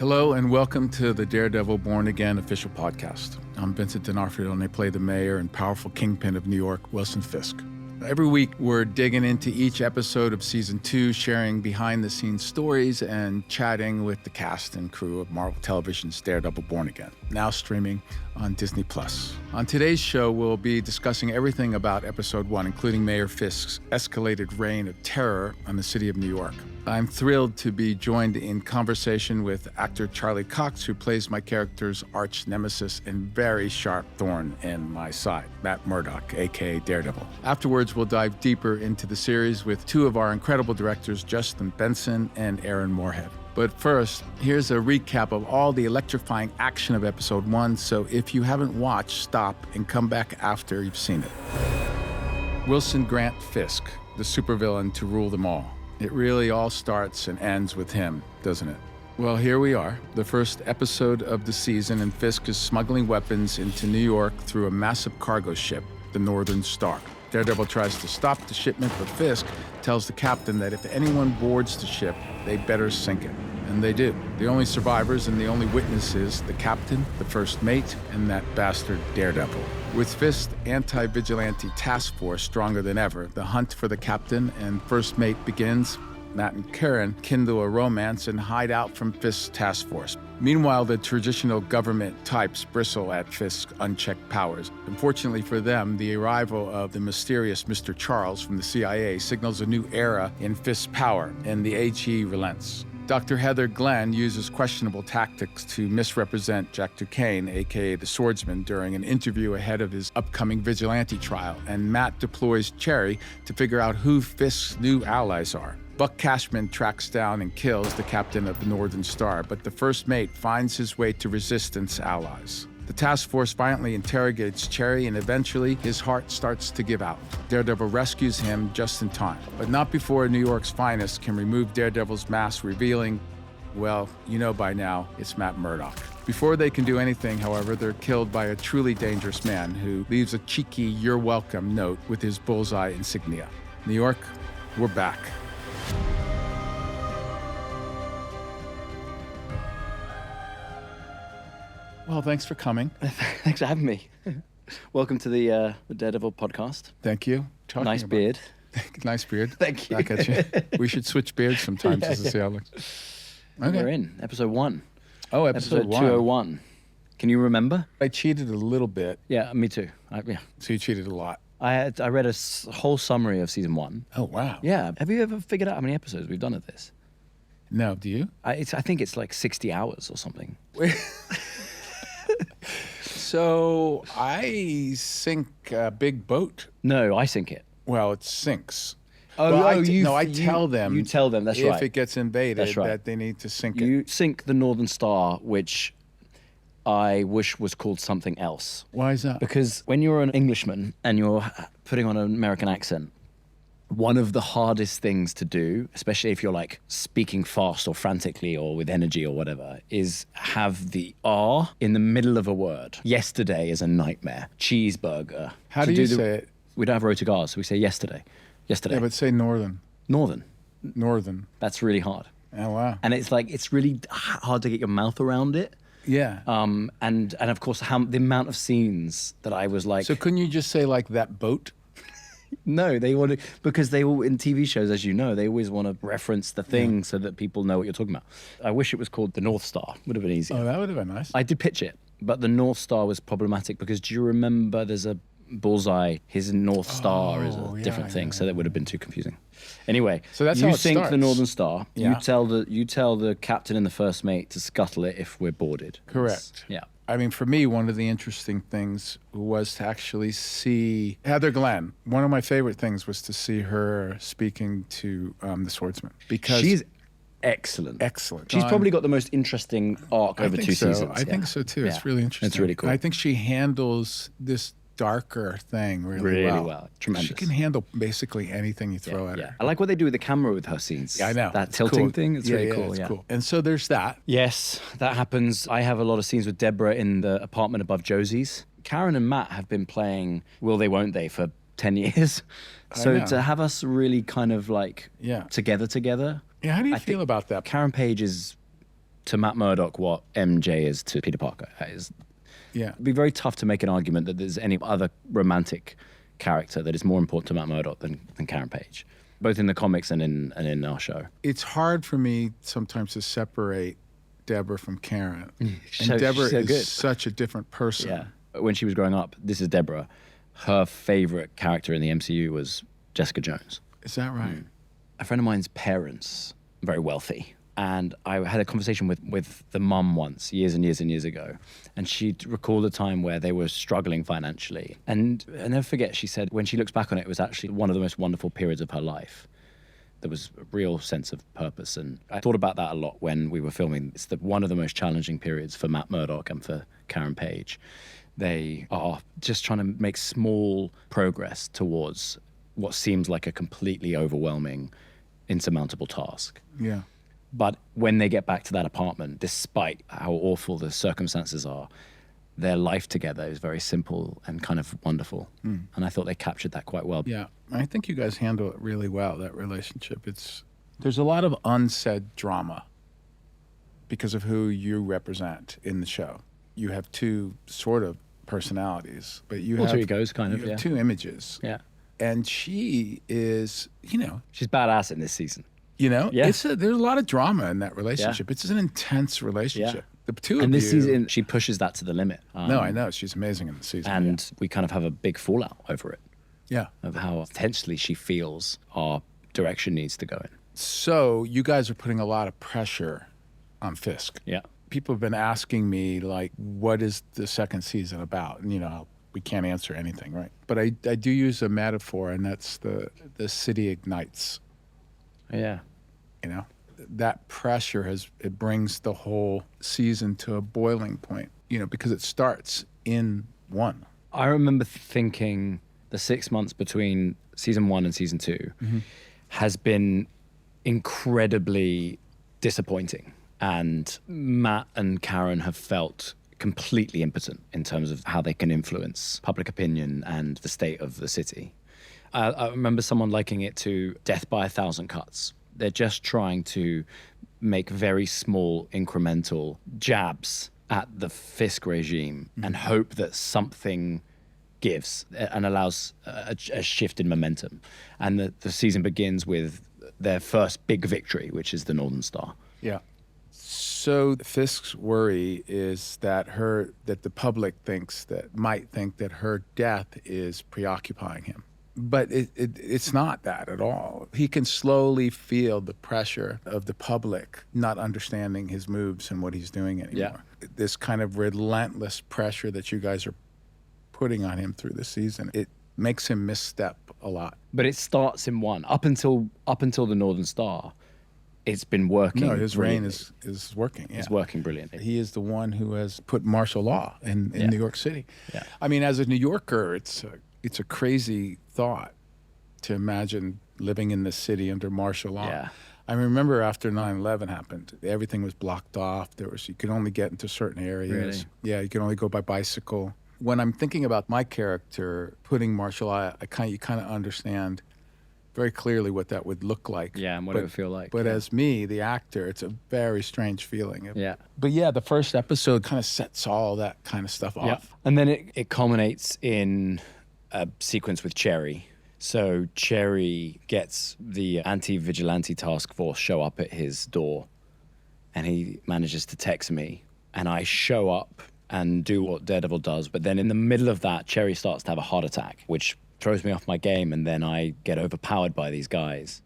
Hello and welcome to the Daredevil Born Again official podcast. I'm Vincent D'Onofrio and I play the mayor and powerful Kingpin of New York, Wilson Fisk. Every week we're digging into each episode of season 2, sharing behind-the-scenes stories and chatting with the cast and crew of Marvel Television's Daredevil Born Again, now streaming on Disney+. On today's show, we'll be discussing everything about episode 1, including Mayor Fisk's escalated reign of terror on the city of New York. I'm thrilled to be joined in conversation with actor Charlie Cox, who plays my character's arch nemesis and very sharp thorn in my side, Matt Murdock, aka Daredevil. Afterwards, we'll dive deeper into the series with two of our incredible directors, Justin Benson and Aaron Moorhead. But first, here's a recap of all the electrifying action of episode 1, so if you haven't watched, stop and come back after you've seen it. Wilson Grant Fisk, the supervillain to rule them all. It really all starts and ends with him, doesn't it? Well, here we are, the first episode of the season, and Fisk is smuggling weapons into New York through a massive cargo ship, the Northern Star. Daredevil tries to stop the shipment, but Fisk tells the captain that if anyone boards the ship, they better sink it. And they do. The only survivors and the only witnesses, the captain, the first mate, and that bastard Daredevil. With Fisk's anti-vigilante task force stronger than ever, the hunt for the captain and first mate begins. Matt and Karen kindle a romance and hide out from Fisk's task force. Meanwhile, the traditional government types bristle at Fisk's unchecked powers. Unfortunately for them, the arrival of the mysterious Mr. Charles from the CIA signals a new era in Fisk's power, and the AG relents. Dr. Heather Glenn uses questionable tactics to misrepresent Jack Duquesne, aka the Swordsman, during an interview ahead of his upcoming vigilante trial, and Matt deploys Cherry to figure out who Fisk's new allies are. Buck Cashman tracks down and kills the captain of the Northern Star, but the first mate finds his way to Resistance allies. The task force violently interrogates Cherry, and eventually his heart starts to give out. Daredevil rescues him just in time, but not before New York's finest can remove Daredevil's mask, revealing, well, you know by now, it's Matt Murdock. Before they can do anything, however, they're killed by a truly dangerous man who leaves a cheeky "you're welcome" note with his bullseye insignia. New York, we're back. Well, thanks for coming. Thanks for having me. Welcome to the Daredevil podcast. Thank you. Nice beard. Nice beard. Thank you. Back at you. We should switch beards sometimes just to see how it looks. Okay. We're in episode 1. Oh, episode 1. 201. Can you remember? I cheated a little bit. Yeah, me too. So you cheated a lot. I read a whole summary of season 1. Oh, wow. Yeah. Have you ever figured out how many episodes we've done of this? No, do you? I think it's like 60 hours or something. So I sink a big boat. No, I sink it. Well, it sinks. I tell them. You tell them, that's if right. If it gets invaded, That's right. that they need to sink it. You sink the Northern Star, which I wish was called something else. Why is that? Because when you're an Englishman and you're putting on an American accent, one of the hardest things to do, especially if you're like speaking fast or frantically or with energy or whatever, is have the R in the middle of a word. Yesterday is a nightmare. Cheeseburger. How do you say it? We don't have rotors, so we say yesterday. Yesterday. Yeah, but say northern. Northern. Northern. That's really hard. Oh, wow. And it's like, it's really hard to get your mouth around it. Yeah. And of course, the amount of scenes that I was like... So couldn't you just say like that boat? No, they want to, because they all, in TV shows, as you know, they always want to reference the thing so that people know what you're talking about. I wish it was called the North Star. Would have been easier. Oh, that would have been nice. I did pitch it, but the North Star was problematic because do you remember there's a bullseye, his North Star is a different thing, so that would have been too confusing. Anyway, so that's you how it sink starts. the Northern Star. Yeah. You tell the captain and the first mate to scuttle it if we're boarded. Correct. Yeah. I mean, for me, one of the interesting things was to actually see Heather Glenn. One of my favorite things was to see her speaking to the Swordsman. Because she's excellent. Excellent. She's probably got the most interesting arc over 2 seasons. I think so, too. Yeah. It's really interesting. It's really cool. I think she handles this darker thing really well. Tremendous. She can handle basically anything you throw at her. I like what they do with the camera with her scenes. Yeah, I know. That It's tilting cool. thing, it's really cool. It's cool. And so there's that. Yes, that happens. I have a lot of scenes with Deborah in the apartment above Josie's. Karen and Matt have been playing Will They Won't They for 10 years. So to have us really kind of like together. Yeah, how do you feel about that? Karen Page is to Matt Murdock what MJ is to Peter Parker. It'd be very tough to make an argument that there's any other romantic character that is more important to Matt Murdock than Karen Page, both in the comics and in our show. It's hard for me sometimes to separate Deborah from Karen. And So Deborah she's so is good. such a different person. Yeah. When she was growing up, this is Deborah. Her favorite character in the MCU was Jessica Jones. Is that right? A friend of mine's parents, very wealthy, and I had a conversation with the mum once, years and years and years ago, and she recalled a time where they were struggling financially. And I'll never forget, she said when she looks back on it, it was actually one of the most wonderful periods of her life. There was a real sense of purpose, and I thought about that a lot when we were filming. It's one of the most challenging periods for Matt Murdock and for Karen Page. They are just trying to make small progress towards what seems like a completely overwhelming, insurmountable task. Yeah. But when they get back to that apartment, despite how awful the circumstances are, their life together is very simple and kind of wonderful. And I thought they captured that quite well. Yeah. I think you guys handle it really well, that relationship. There's a lot of unsaid drama because of who you represent in the show. You have two sort of personalities, but you Alter have egos, kind of, you have yeah. two images. Yeah. And she is, She's badass in this season. Yeah. Yeah. There's a lot of drama in that relationship. Yeah. It's an intense relationship. The two And of this you. season, she pushes that to the limit. No, I know. She's amazing in the season. And we kind of have a big fallout over it, yeah. of how intensely she feels our direction needs to go in. So you guys are putting a lot of pressure on Fisk. Yeah. People have been asking me, like, what is the second season about? And, we can't answer anything, right? But I do use a metaphor, and that's the city ignites. Yeah. That pressure it brings the whole season to a boiling point, because it starts in one. I remember thinking the 6 months between season 1 and season 2 has been incredibly disappointing. And Matt and Karen have felt completely impotent in terms of how they can influence public opinion and the state of the city. I remember someone liking it to death by 1,000 cuts. They're just trying to make very small incremental jabs at the Fisk regime and hope that something gives and allows a shift in momentum. And the season begins with their first big victory, which is the Northern Star. Yeah. So Fisk's worry is that the public might think that her death is preoccupying him. But it's not that at all. He can slowly feel the pressure of the public not understanding his moves and what he's doing anymore. Yeah. This kind of relentless pressure that you guys are putting on him through the season, it makes him misstep a lot. But it starts in one. Up until the Northern Star, it's been working. No, his reign is working. Yeah. It's working brilliantly. He is the one who has put martial law in New York City. Yeah. I mean, as a New Yorker, it's a crazy thought to imagine living in the city under martial law. Yeah. I remember after 9/11 happened, everything was blocked off. You could only get into certain areas. Really? Yeah, you could only go by bicycle. When I'm thinking about my character putting martial law, you kind of understand very clearly what that would look like. Yeah, and what it would feel like. But as me, the actor, it's a very strange feeling. Yeah. But yeah, the first episode kind of sets all that kind of stuff off. And then it culminates in a sequence with Cherry. So Cherry gets the anti-vigilante task force show up at his door, and he manages to text me, and I show up and do what Daredevil does. But then in the middle of that, Cherry starts to have a heart attack, which throws me off my game, and then I get overpowered by these guys.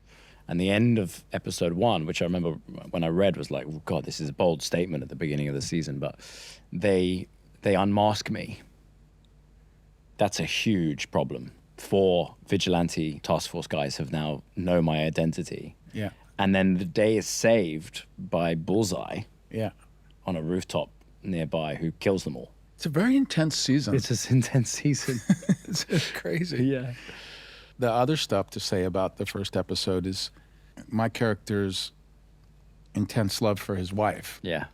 And the end of episode 1, which I remember when I read, was like, oh God, this is a bold statement at the beginning of the season, but they unmask me. That's a huge problem. 4 vigilante task force guys have now know my identity. Yeah. And then the day is saved by Bullseye. Yeah. On a rooftop nearby, who kills them all. It's a very intense season. It's an intense season. It's crazy. Yeah. The other stuff to say about the first episode is my character's intense love for his wife. Yeah.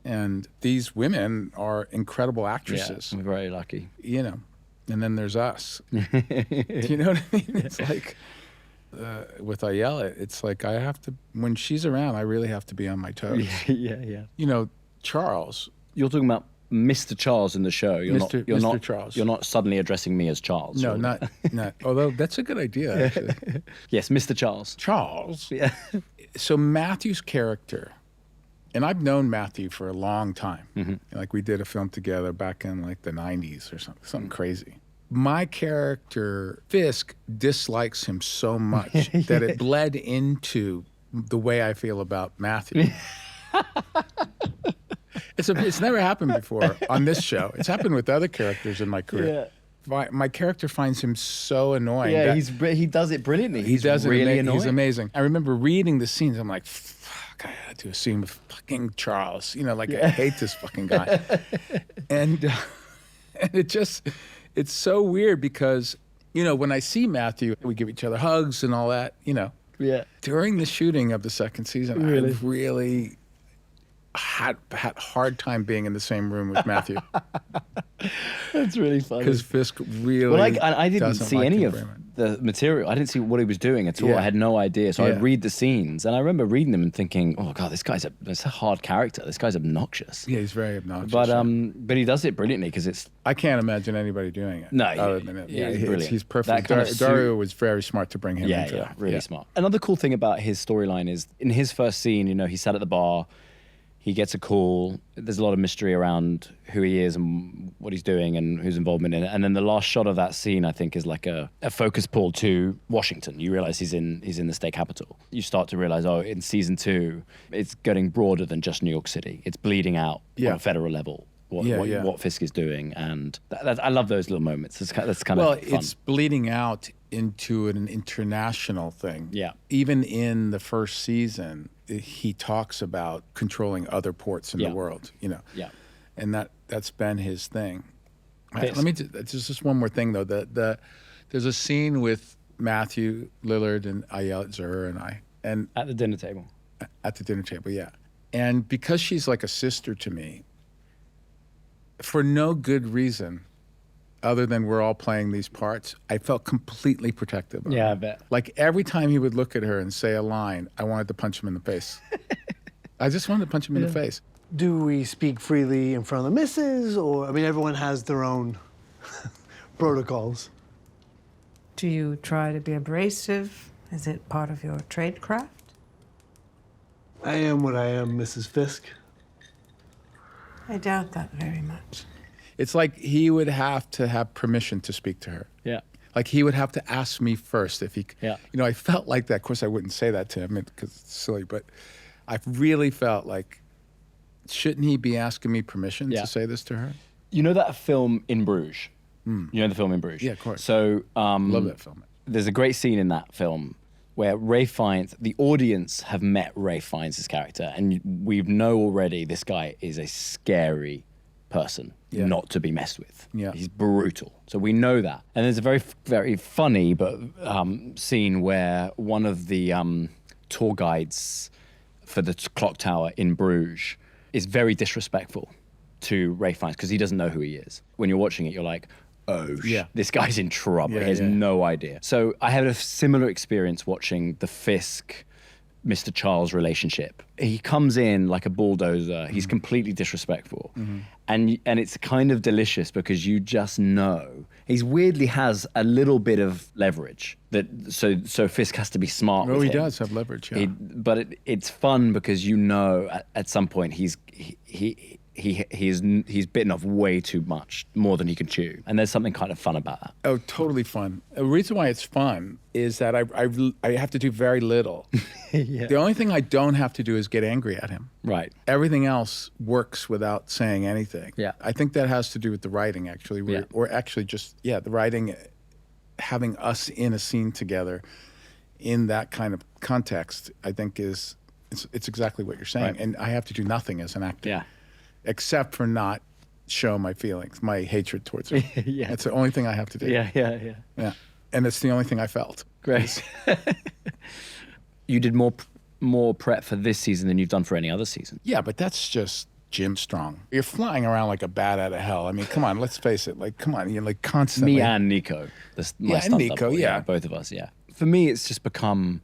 And these women are incredible actresses. Yeah, we're very lucky. And then there's us. Do you know what I mean? It's like with Ayala, it's like I have to, when she's around, I really have to be on my toes. Yeah. You know, Charles. You're talking about Mr. Charles in the show. Mr. Charles. You're not suddenly addressing me as Charles. No, surely. not. Although that's a good idea, actually. Yes, Mr. Charles. Charles. Yeah. So Matthew's character, and I've known Matthew for a long time. Mm-hmm. Like we did a film together back in like the 90s or something crazy. My character, Fisk, dislikes him so much that it bled into the way I feel about Matthew. It's never happened before on this show. It's happened with other characters in my career. Yeah. My character finds him so annoying. Yeah, he does it brilliantly. He does it really annoying. He's amazing. I remember reading the scenes. I'm like, fuck, I gotta do a scene with fucking Charles. You know, like I hate this fucking guy. and it's so weird because, you know, when I see Matthew, we give each other hugs and all that, you know. Yeah. During the shooting of the second season, I really had hard time being in the same room with Matthew. That's really funny. Because Fisk really I didn't see any of the material. I didn't see what he was doing at all. I had no idea. So I'd read the scenes, and I remember reading them and thinking, "Oh God, this guy's a hard character. This guy's obnoxious." Yeah, he's very obnoxious. But he does it brilliantly because it's. I can't imagine anybody doing it. No, other than it. Yeah, he's brilliant. He's perfect. Dario was very smart to bring him into it. Really smart. Another cool thing about his storyline is in his first scene, you know, he sat at the bar. He gets a call. There's a lot of mystery around who he is and what he's doing and who's involvement in it. And then the last shot of that scene, I think, is like a focus pull to Washington. You realize he's in the state capitol. You start to realize, oh, in season 2, it's getting broader than just New York City. It's bleeding out on a federal level. What Fisk is doing, and I love those little moments. That's kind of fun. Well, it's bleeding out into an international thing. Yeah. Even in the first season, he talks about controlling other ports in the world. You know. Yeah. And that's been his thing. Let me just one more thing though. There's a scene with Matthew Lillard and Ayala Zur and I, and at the dinner table. At the dinner table, yeah. And because she's like a sister to me. For no good reason, other than we're all playing these parts, I felt completely protective of her. I bet. Like every time he would look at her and say a line, I wanted to punch him in the face. I just wanted to punch him in the face. Do we speak freely in front of the missus, or, I mean, everyone has their own protocols. Do you try to be abrasive? Is it part of your tradecraft? I am what I am, Mrs. Fisk. I doubt that very much. It's like he would have to have permission to speak to her. Yeah. Like he would have to ask me first if he, you know, I felt like that. Of course, I wouldn't say that to him because it's silly, but I really felt like, shouldn't he be asking me permission to say this to her? You know that film In Bruges? You know the film In Bruges? Yeah, of course. So, love that film. There's a great scene in that film where Ralph Fiennes, the audience have met Ralph Fiennes' character, and we know already this guy is a scary person not to be messed with. Yeah. He's brutal. So we know that. And there's a very, very funny but scene where one of the tour guides for the clock tower in Bruges is very disrespectful to Ralph Fiennes because he doesn't know who he is. When you're watching it, you're like, this guy's in trouble. He has no idea. So I had a similar experience watching the Fisk, Mr. Charles relationship. He comes in like a bulldozer. He's completely disrespectful. And it's kind of delicious because you just know. He weirdly has a little bit of leverage. So Fisk has to be smart with him. He does have leverage, yeah. But it's fun because you know at some point he's bitten off way too much, more than he can chew. And there's something kind of fun about that. Oh, totally fun. The reason why it's fun is that I have to do very little. The only thing I don't have to do is get angry at him. Right. Everything else works without saying anything. Yeah. I think that has to do with the writing, actually. Or actually just, the writing, having us in a scene together in that kind of context, I think it's exactly what you're saying. Right. And I have to do nothing as an actor. Yeah. Except for not show my feelings, my hatred towards her. Yeah. That's the only thing I have to do. Yeah. And it's the only thing I felt. Great. You did more prep for this season than you've done for any other season. Yeah, but that's just Jim Strong. You're flying around like a bat out of hell. I mean, come on, let's face it. Like, come on, you're like constantly. Me and Nico. And Nico, both of us, yeah. For me, it's just become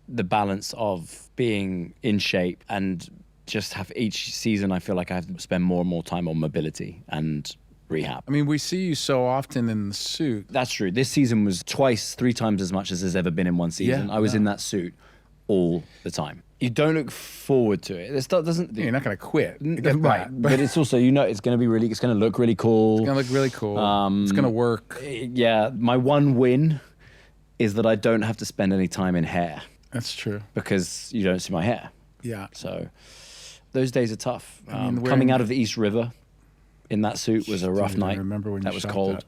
the balance of being in shape and just have each season, I feel like I have to spend more and more time on mobility and rehab. I mean, we see you so often in the suit. That's true. This season was 3 times as much as there's ever been in one season. Yeah, I was in that suit all the time. You don't look forward to it. It doesn't. You're not going to quit. I get Right, that. but it's also, it's going to look really cool. It's going to look really cool. It's going to work. Yeah, my one win is that I don't have to spend any time in hair That's true. because you don't see my hair. Yeah. So those days are tough. I mean, Coming out of the East River in that suit was a rough Dude, I night. remember when that you was shot cold. that.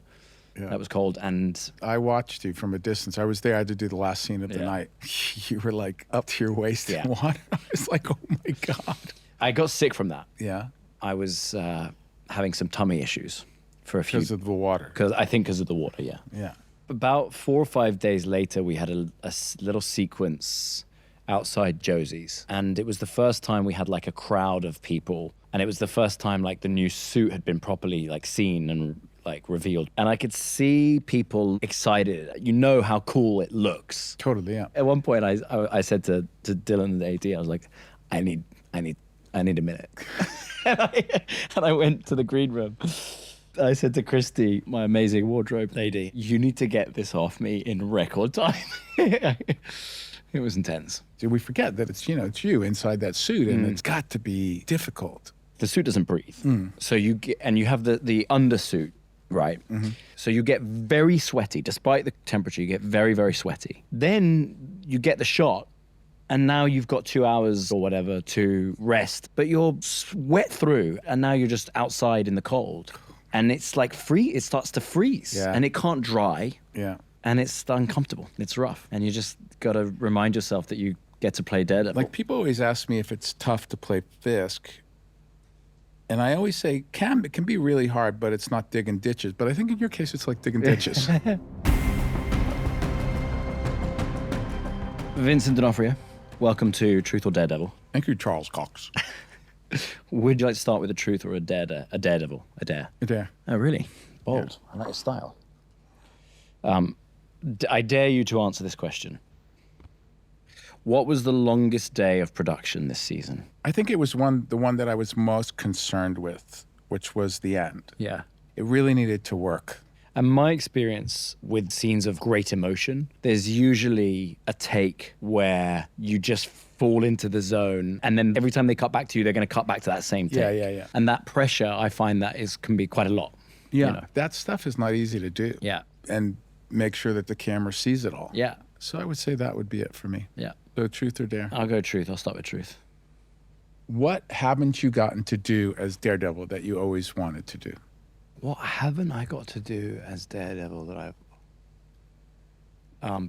Yeah. That was cold, and I watched you from a distance. I was there. I had to do the last scene of the Yeah. night. You were like up to your waist Yeah. in water. I was like, oh my God. I got sick from that. Yeah. I was having some tummy issues for a few. Because of the water. Because of the water, yeah. Yeah. About 4 or 5 days later, we had a little sequence outside Josie's, and it was the first time we had like a crowd of people, and it was the first time like the new suit had been properly like seen and like revealed, and I could see people excited. You know how cool it looks. Totally, yeah. At one point, I said to Dylan, the AD, I was like, I need a minute, and I went to the green room. I said to Christy, my amazing wardrobe lady, you need to get this off me in record time. It was intense. See, we forget that it's you inside that suit, and it's got to be difficult. The suit doesn't breathe. So you have the undersuit, right? So you get very sweaty. Despite the temperature, you get very, very sweaty. Then you get the shot, and now you've got 2 hours or whatever to rest, but you're wet through, and now you're just outside in the cold. And it's like it starts to freeze, Yeah. and it can't dry. Yeah. And it's uncomfortable. It's rough. And you just got to remind yourself that you get to play Daredevil. Like, people always ask me if it's tough to play Fisk. And I always say, it can be really hard, but it's not digging ditches. But I think in your case, it's like digging ditches. Vincent D'Onofrio, welcome to Truth or Daredevil. Thank you, Charles Cox. Would you like to start with a truth or a daredevil? A dare? There. Oh, really? Bold. I like your style. I dare you to answer this question. What was the longest day of production this season? I think it was the one that I was most concerned with, which was the end. Yeah. It really needed to work. And my experience with scenes of great emotion, there's usually a take where you just fall into the zone, and then every time they cut back to you, they're going to cut back to that same take. Yeah. And that pressure, I find can be quite a lot. Yeah. You know? That stuff is not easy to do. Yeah. And make sure that the camera sees it all. Yeah. So I would say that would be it for me. Yeah. So truth or dare. I'll go truth. I'll start with truth. What haven't you gotten to do as Daredevil that you always wanted to do? What haven't I got to do as Daredevil that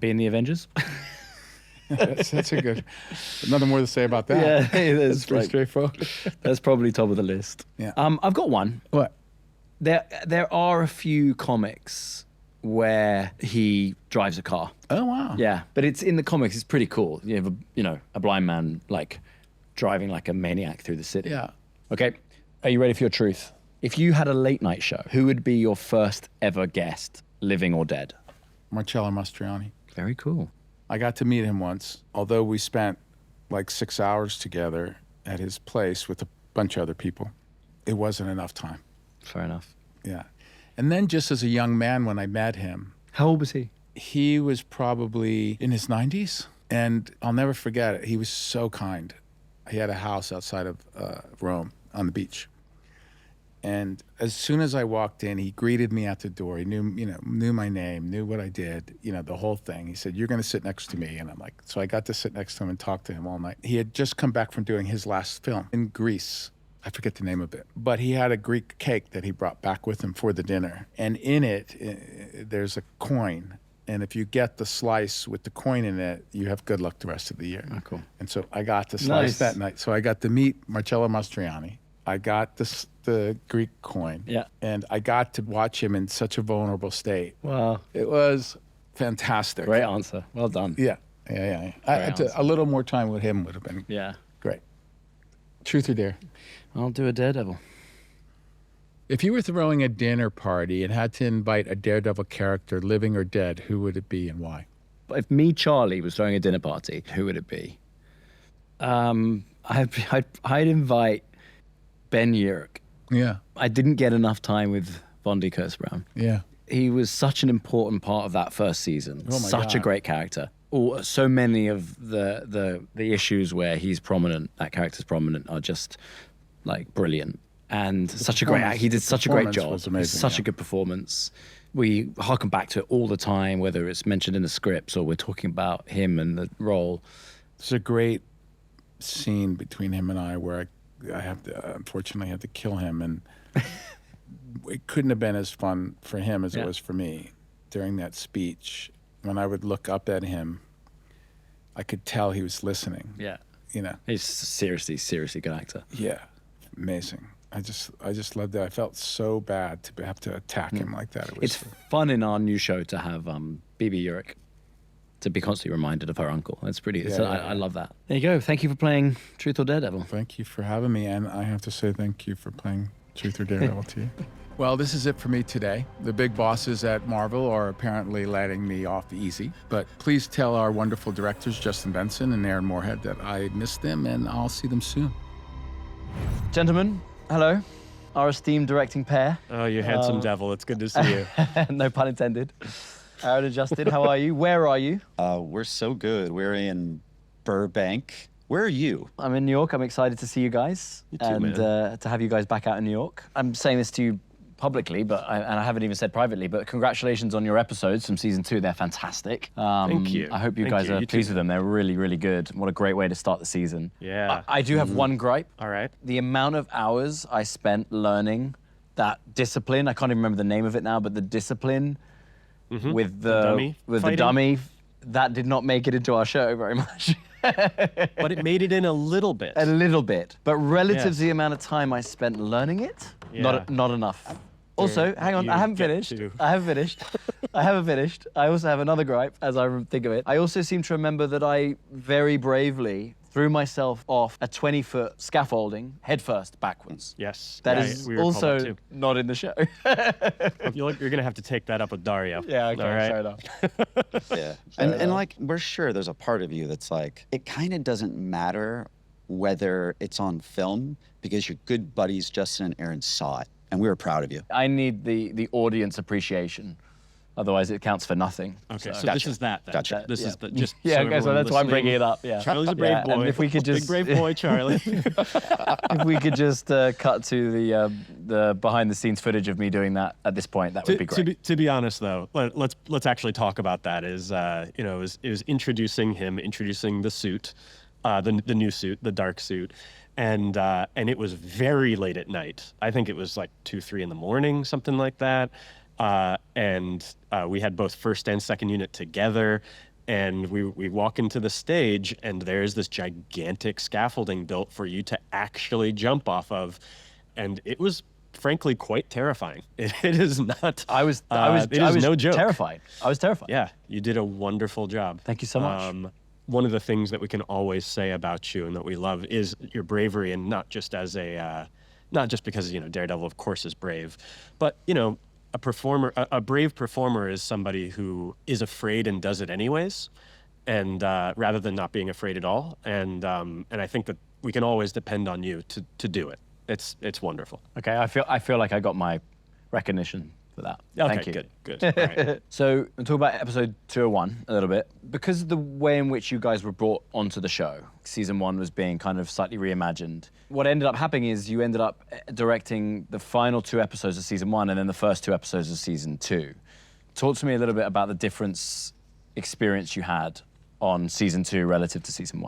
be in the Avengers? That's a good. Nothing more to say about that. Yeah, It's pretty straightforward. That's probably top of the list. Yeah. I've got one. What? There are a few comics where he drives a car. Oh wow. Yeah, but it's in the comics. It's pretty cool. You have a blind man like driving like a maniac through the city. Yeah. Okay. Are you ready for your truth? If you had a late night show, who would be your first ever guest, living or dead? Marcello Mastroianni. Very cool. I got to meet him once, although we spent like 6 hours together at his place with a bunch of other people. It wasn't enough time. Fair enough. Yeah. And then just as a young man, when I met him, How old was he? he was probably in his 90s. And I'll never forget it. He was so kind. He had a house outside of Rome on the beach. And as soon as I walked in, he greeted me at the door. He knew my name, knew what I did, the whole thing. He said, "You're going to sit next to me." And I'm like, so I got to sit next to him and talk to him all night. He had just come back from doing his last film in Greece. I forget the name of it, but he had a Greek cake that he brought back with him for the dinner. And in it, there's a coin. And if you get the slice with the coin in it, you have good luck the rest of the year. Oh, cool. And so I got to slice that night. So I got to meet Marcello Mastroianni. I got the Greek coin. Yeah. And I got to watch him in such a vulnerable state. Wow. It was fantastic. Great answer. Well done. Yeah. answer. A little more time with him would have been Yeah. great. Truth or dare? I'll do a Daredevil. If you were throwing a dinner party and had to invite a Daredevil character, living or dead, who would it be and why? if me, Charlie, was throwing a dinner party, who would it be? I'd invite Ben Urich. Yeah. I didn't get enough time with Bondi Curtis Brown. Yeah. He was such an important part of that first season. Oh my Such a God. great character. So many of the issues where he's prominent, that character's prominent, are just like brilliant. And such a great, he did such a great job. Was amazing, Such a good performance. We harken back to it all the time, whether it's mentioned in the scripts or we're talking about him and the role. It's a great scene between him and I where I have to, unfortunately, had to kill him, and it couldn't have been as fun for him as it was for me. During that speech, when I would look up at him, I could tell he was listening. Yeah. You know. He's seriously good actor. Yeah, amazing. I just loved it. I felt so bad to have to attack him like that. It was It's fun in our new show to have BB Urich to be constantly reminded of her uncle. It's pretty. I love that. There you go. Thank you for playing Truth or Daredevil. Thank you for having me, and I have to say thank you for playing Truth or Daredevil to you. Well, this is it for me today. The big bosses at Marvel are apparently letting me off easy, but please tell our wonderful directors, Justin Benson and Aaron Moorhead, that I miss them, and I'll see them soon. Gentlemen, hello. Our esteemed directing pair. Oh, you handsome devil. It's good to see you. No pun intended. Aaron and Justin, how are you? Where are you? We're so good. We're in Burbank. Where are you? I'm in New York. I'm excited to see you guys. You too, and man. To have you guys back out in New York. I'm saying this to you publicly, and I haven't even said privately, but congratulations on your episodes from season 2. They're fantastic. Thank you. I hope you Thank guys you. are You pleased too. with them. They're really, really good. What a great way to start the season. Yeah. I do have one gripe. All right. The amount of hours I spent learning that discipline, I can't even remember the name of it now, but the discipline with dummy the fighting? dummy, that did not make it into our show very much. But it made it in a little bit. A little bit, but relative Yeah. to the amount of time I spent learning it, Yeah. not enough. Also, hang on, you I haven't get finished. to- I haven't finished. I haven't finished. I also have another gripe as I think of it. I also seem to remember that I very bravely threw myself off a 20-foot scaffolding headfirst backwards. Yes. That Yeah, is we recall also that too. not in the show. You're going to have to take that up with Dario. Yeah, okay, All right? fair enough. Yeah. And like, we're sure there's a part of you that's like, it kind of doesn't matter whether it's on film because your good buddies, Justin and Aaron, saw it. And we were proud of you. I need the audience appreciation. Otherwise, it counts for nothing. Okay, so Gotcha. this is that then. Gotcha. This is the just Yeah, so okay, so everyone that's why I'm listening. bringing it up. Yeah, Charlie's a brave Yeah, boy. and if we could just Big brave boy, Charlie. if we could just cut to the behind the scenes footage of me doing that at this point, that would be great. To be honest, though, let's actually talk about that. Is it was introducing the suit, the new suit, the dark suit, and it was very late at night. I think it was like 2, 3 in the morning, something like that. And we had both first and second unit together. And we walk into the stage, and there's this gigantic scaffolding built for you to actually jump off of. And it was frankly quite terrifying. It is not. I was no joke. terrified. I was terrified. Yeah, you did a wonderful job. Thank you so much. One of the things that we can always say about you and that we love is your bravery, and not just because Daredevil, of course, is brave, but a brave performer is somebody who is afraid and does it anyways, and rather than not being afraid at all. And I think that we can always depend on you to do it. It's wonderful. Okay, I feel like I got my recognition for that. Okay, Thank you. good. All right. So we'll talk about episode 201 a little bit. Because of the way in which you guys were brought onto the show, season 1 was being kind of slightly reimagined. What ended up happening is you ended up directing the final 2 episodes of season 1 and then the first 2 episodes of season 2. Talk to me a little bit about the difference experience you had on season 2 relative to season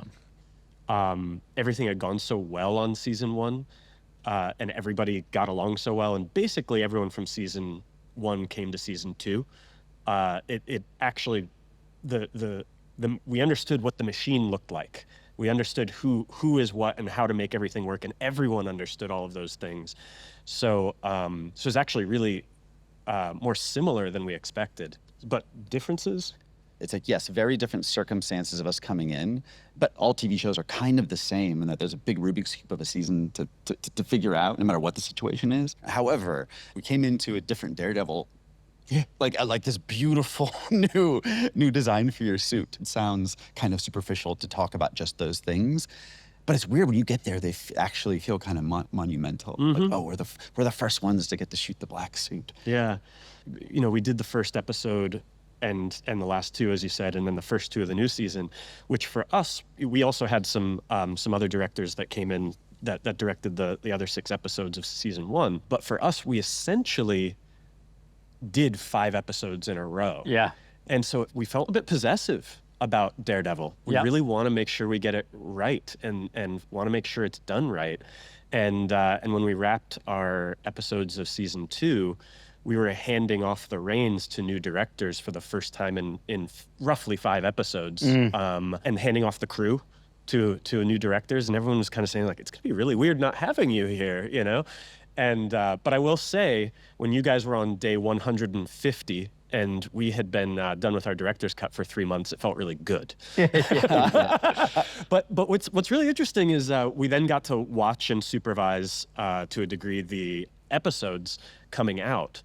1. Everything had gone so well on season 1, and everybody got along so well, and basically everyone from season 1 came to season 2. It actually, we understood what the machine looked like. We understood who is what and how to make everything work, and everyone understood all of those things. So it's actually really more similar than we expected. But differences? It's like, yes, very different circumstances of us coming in, but all TV shows are kind of the same in that there's a big Rubik's Cube of a season to figure out, no matter what the situation is. However, we came into a different Daredevil Like this beautiful new design for your suit. It sounds kind of superficial to talk about just those things, but it's weird when you get there. They actually feel kind of monumental. Like, oh, we're the first ones to get to shoot the black suit. Yeah, you know, we did the first episode and the last two, as you said, and then the first two of the new season, which for us, we also had some other directors that came in that directed the other 6 episodes of season 1. But for us, we essentially did 5 episodes in a row. Yeah. And so we felt a bit possessive about Daredevil. We really want to make sure we get it right and want to make sure it's done right. And when we wrapped our episodes of season 2, we were handing off the reins to new directors for the first time in roughly 5 episodes, and handing off the crew to new directors. And everyone was kind of saying, like, it's going to be really weird not having you here, you know? And but I will say, when you guys were on day 150 and we had been done with our director's cut for 3 months, it felt really good. But what's really interesting is we then got to watch and supervise to a degree the episodes coming out,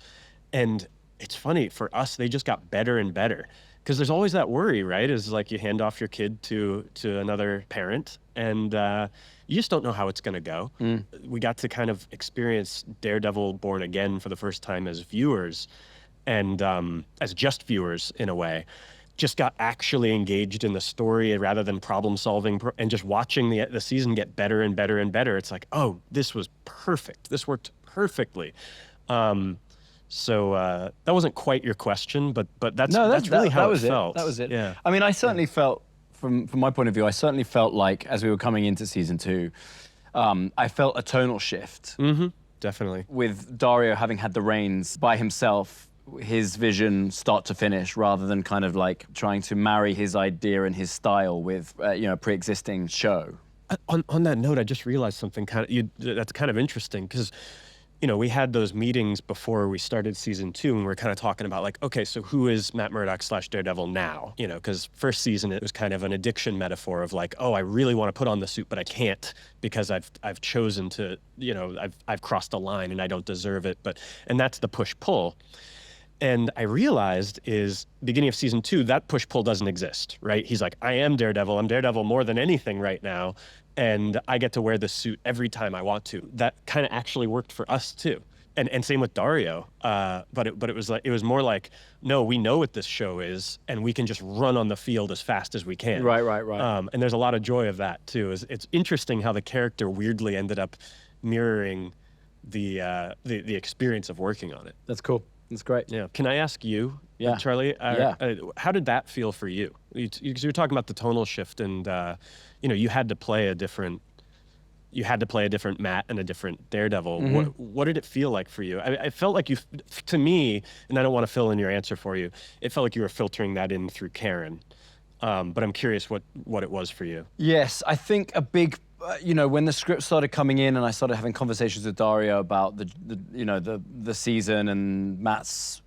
and it's funny for us, they just got better and better. Because there's always that worry, right? Is like you hand off your kid to another parent, and you just don't know how it's going to go. We got to kind of experience Daredevil Born Again for the first time as viewers, and as just viewers in a way. Just got actually engaged in the story rather than problem solving, and just watching the season get better and better and better. It's like, oh, this was perfect. This worked perfectly. So that wasn't quite your question, but that's really how it felt. That was it. Yeah. I mean, I certainly felt, from my point of view, I certainly felt like as we were coming into season 2, I felt a tonal shift. Definitely. With Dario having had the reins by himself, his vision start to finish, rather than kind of like trying to marry his idea and his style with a pre-existing show. On that note, I just realized something that's kind of interesting, because we had those meetings before we started season 2, and we're kind of talking about like, okay, so who is Matt Murdock / Daredevil now? Because first season it was kind of an addiction metaphor of like, oh, I really want to put on the suit, but I can't because I've chosen to, I've crossed a line and I don't deserve it. And that's the push-pull. And I realized is beginning of season 2, that push-pull doesn't exist, right? He's like, I am Daredevil. I'm Daredevil more than anything right now. And I get to wear this suit every time I want to. That kind of actually worked for us too. And same with Dario. But it was more like, no, we know what this show is, and we can just run on the field as fast as we can. Right. And there's a lot of joy of that too. It's interesting how the character weirdly ended up mirroring the experience of working on it. That's cool. That's great. Yeah. Can I ask you, Charlie? How did that feel for you? Because you were talking about the tonal shift, and you had to play a different Matt and a different Daredevil. What did it feel like for you? I felt like to me, and I don't want to fill in your answer for you, it felt like you were filtering that in through Karen. But I'm curious what it was for you. Yes, I think a big, when the script started coming in and I started having conversations with Dario about the season and Matt's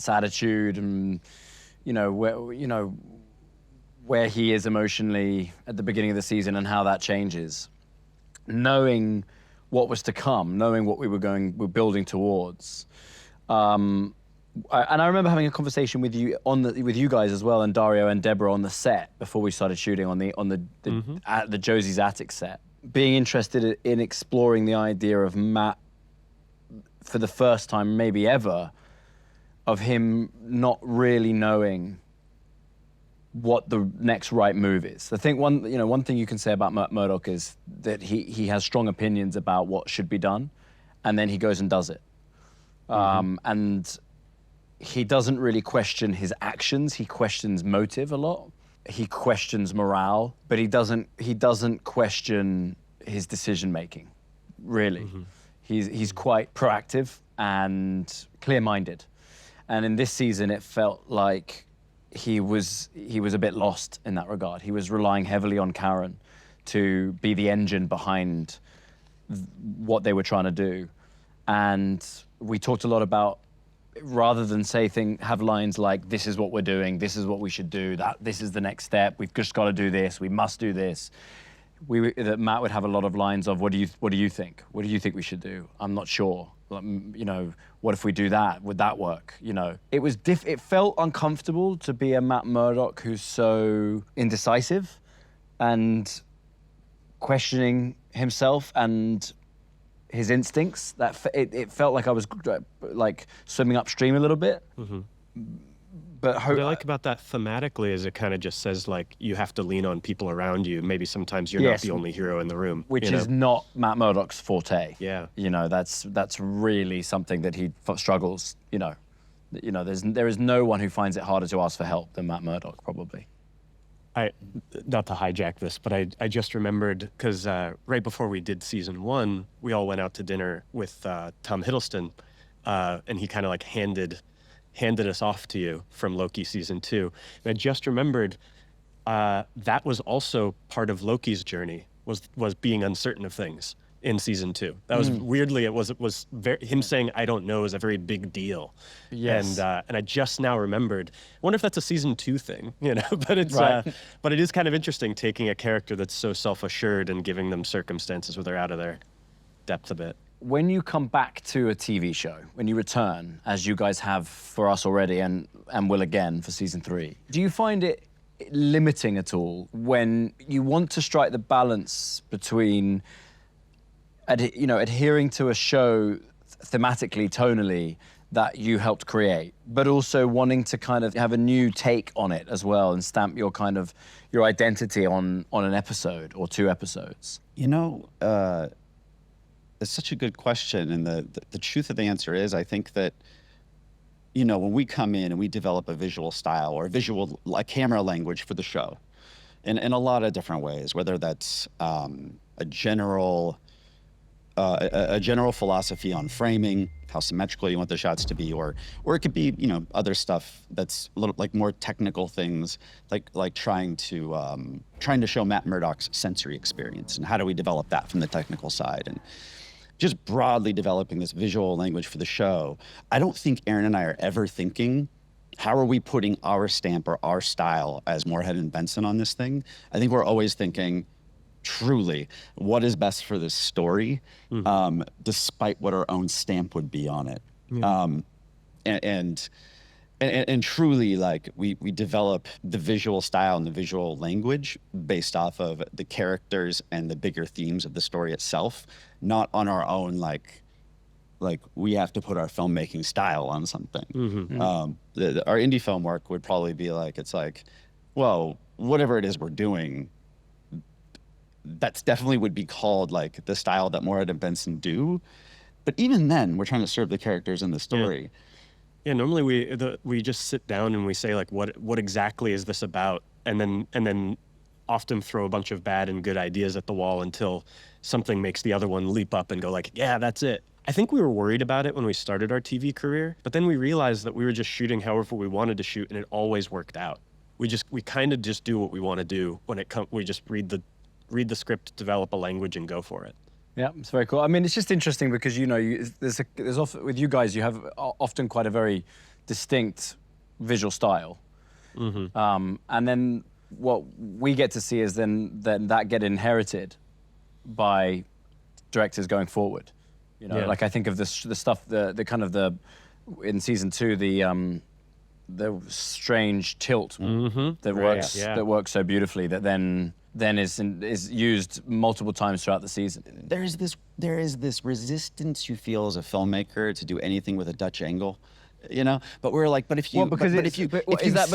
attitude and where he is emotionally at the beginning of the season and how that changes. Knowing what was to come, knowing what we were building towards. And I remember having a conversation with you with you guys as well, and Dario and Deborah on the set before we started shooting on the Josie's Attic set. Being interested in exploring the idea of Matt for the first time, maybe ever, of him not really knowing what the next right move is. I think one thing you can say about Murdock is that he has strong opinions about what should be done, and then he goes and does it. And he doesn't really question his actions. He questions motive a lot. He questions morale, but he doesn't question his decision making, really. He's quite proactive and clear-minded. And in this season, it felt like he was a bit lost in that regard. He was relying heavily on Karen to be the engine behind what they were trying to do. And we talked a lot about, rather than have lines like, this is what we're doing, this is what we should do, this is the next step, we've just got to do this, we must do this. that Matt would have a lot of lines of, what do you think? What do you think we should do? I'm not sure. Like, you know, what if we do that? Would that work? You know, it felt uncomfortable to be a Matt Murdock who's so indecisive and questioning himself and his instincts. It felt like I was like swimming upstream a little bit. But what I like about that thematically is it kind of just says, like, you have to lean on people around you. Maybe sometimes you're not the only hero in the room. Which is not Matt Murdock's forte. Yeah. You know, that's really something that he struggles, you know. There is no one who finds it harder to ask for help than Matt Murdock, probably. Not to hijack this, but I just remembered, because right before we did season 1, we all went out to dinner with Tom Hiddleston, and he kind of like handed us off to you from Loki season 2. And I just remembered that was also part of Loki's journey, was being uncertain of things in season 2. That was weirdly, it was him saying I don't know is a very big deal. Yes. And I just now remembered. I wonder if that's a season 2 thing, you know. But it's but it is kind of interesting taking a character that's so self-assured and giving them circumstances where they're out of their depth a bit. When you come back to a TV show, when you return, as you guys have for us already and will again for season 3, do you find it limiting at all when you want to strike the balance between, adhering to a show thematically, tonally, that you helped create, but also wanting to kind of have a new take on it as well and stamp your identity on an episode or 2 episodes? You know, it's such a good question, and the truth of the answer is, I think that, you know, when we come in and we develop a visual style or a camera language for the show, in a lot of different ways, whether that's a general philosophy on framing, how symmetrical you want the shots to be, or it could be, you know, other stuff that's a little like more technical things, like trying to show Matt Murdock's sensory experience and how do we develop that from the technical side, and just broadly developing this visual language for the show. I don't think Aaron and I are ever thinking, how are we putting our stamp or our style as Moorhead and Benson on this thing? I think we're always thinking, truly, what is best for this story, despite what our own stamp would be on it. And truly, like, we develop the visual style and the visual language based off of the characters and the bigger themes of the story itself, not on our own, like we have to put our filmmaking style on something. Our indie film work would probably be like, it's like, well, whatever it is we're doing, that's definitely would be called like the style that Moorhead and Benson do. But even then, we're trying to serve the characters in the story. Yeah, normally we just sit down and we say, like, what exactly is this about, and then often throw a bunch of bad and good ideas at the wall until something makes the other one leap up and go like, yeah, that's it. I think we were worried about it when we started our TV career, but then we realized that we were just shooting however we wanted to shoot, and it always worked out. We kind of just do what we want to do when it comes. We just read the script, develop a language, and go for it. Yeah, it's very cool. I mean, it's just interesting because, you know, there's often, with you guys, you have often quite a very distinct visual style. And then what we get to see is then that get inherited by directors going forward. You know, like I think of the stuff, the kind of the, in season 2, the strange tilt that works so beautifully that then is used multiple times throughout the season. There is this resistance you feel as a filmmaker to do anything with a Dutch angle, you know. But we're like, is that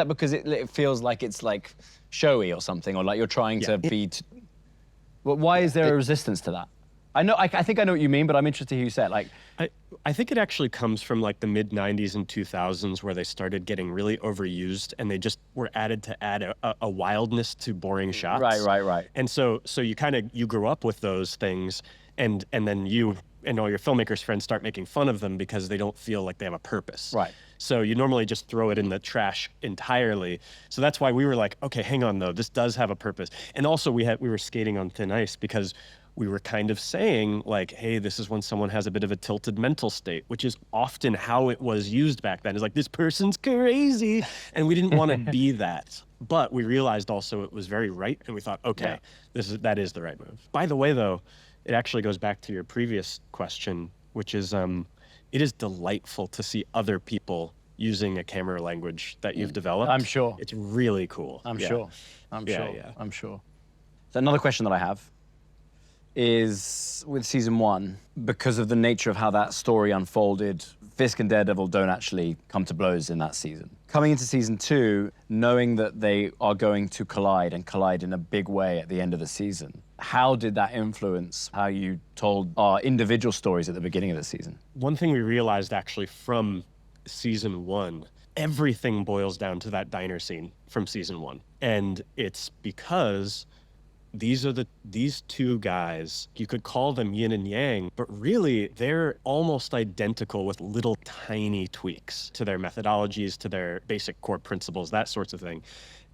because it feels like it's like showy or something, or like you're trying to be? Well, why is there a resistance to that? I think I know what you mean, but I'm interested to hear you say it. Like, I think it actually comes from like the mid 90s and 2000s where they started getting really overused, and they just were added to add a wildness to boring shots. Right. And so you grew up with those things, and then you and all your filmmakers friends start making fun of them because they don't feel like they have a purpose. Right. So you normally just throw it in the trash entirely. So that's why we were like, okay, hang on though, this does have a purpose. And also we were skating on thin ice because we were kind of saying like, hey, this is when someone has a bit of a tilted mental state, which is often how it was used back then. It's like, this person's crazy. And we didn't want to be that. But we realized also it was very right. And we thought, okay, that is the right move. By the way, though, it actually goes back to your previous question, which is it is delightful to see other people using a camera language that you've developed. I'm sure. It's really cool. I'm Yeah. sure. Yeah. I'm sure. So another question that I have is with season 1, because of the nature of how that story unfolded, Fisk and Daredevil don't actually come to blows in that season. Coming into season 2, knowing that they are going to collide in a big way at the end of the season, how did that influence how you told our individual stories at the beginning of the season? One thing we realized actually from season 1, everything boils down to that diner scene from season 1. And it's because these two guys, you could call them yin and yang, but really they're almost identical with little tiny tweaks to their methodologies, to their basic core principles, that sorts of thing.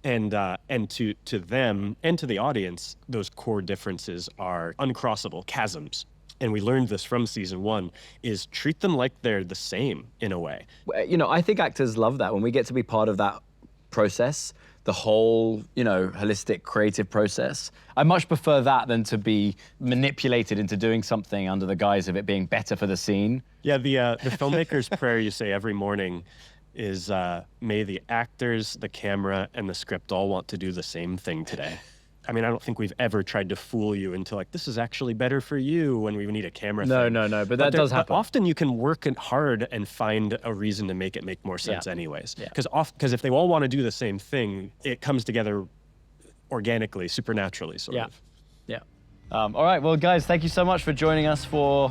And to them and to the audience, those core differences are uncrossable chasms. And we learned this from season 1, is treat them like they're the same in a way. You know, I think actors love that when we get to be part of that process, the whole, you know, holistic creative process. I much prefer that than to be manipulated into doing something under the guise of it being better for the scene. Yeah, the filmmaker's prayer you say every morning is, may the actors, the camera, and the script all want to do the same thing today. I mean, I don't think we've ever tried to fool you into like, this is actually better for you when we need a camera thing. No, but that does happen. But often you can work hard and find a reason to make it make more sense anyways. Because if they all want to do the same thing, it comes together organically, supernaturally, sort of. Yeah. All right, well, guys, thank you so much for joining us for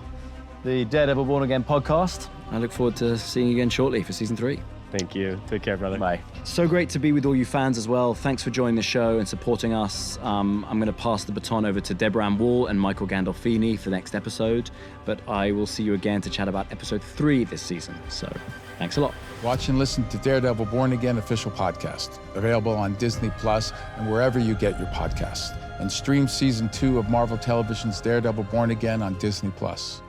the Daredevil Born Again podcast. I look forward to seeing you again shortly for season 3. Thank you. Take care, brother. Bye. So great to be with all you fans as well. Thanks for joining the show and supporting us. I'm going to pass the baton over to Deborah Ann Wall and Michael Gandolfini for the next episode, but I will see you again to chat about episode 3 this season. So thanks a lot. Watch and listen to Daredevil Born Again official podcast, available on Disney Plus and wherever you get your podcasts. And stream season 2 of Marvel Television's Daredevil Born Again on Disney Plus.